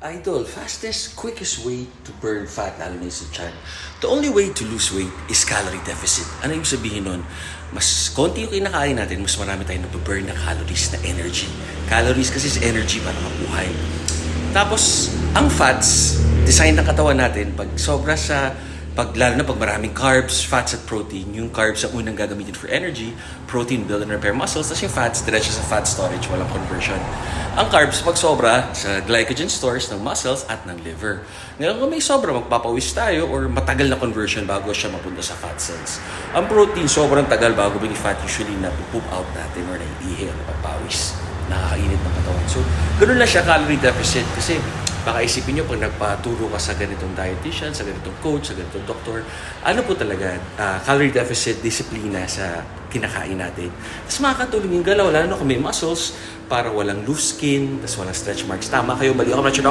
Idol, fastest, quickest way to burn fat, lalo na yung sa tiyan. The only way to lose weight is calorie deficit. Ano yung sabihin nun? Mas konti yung kinakain natin, mas marami tayong nababurn na calories na energy. Calories kasi is energy para mabuhay. Tapos, ang fats, design ng katawan natin, pag sobra sa lalo na pag maraming carbs, fats at protein, yung carbs ang unang gagamitin for energy, protein build and repair muscles, tapos yung fats, diretso sa fat storage, walang conversion. Ang carbs, pag sobra, sa glycogen stores ng muscles at ng liver. Ngayon, kung may sobra, magpapawis tayo or matagal na conversion bago siya mapunta sa fat cells. Ang protein, sobrang tagal bago yung fat usually na poop out natin or naiihi o napapawis. Nakakainit ng katawan. So, ganun lang siya calorie deficit kasi baka isipin nyo pag nagpaturo ka sa ganitong dietitian, sa ganitong coach, sa ganitong doktor, ano po talaga, calorie deficit, disiplina sa kinakain natin. Tapos makakatulong yung galaw, lalo na kung may muscles, para walang loose skin, tapos walang stretch marks. Tama kayo, bali ako na Dr.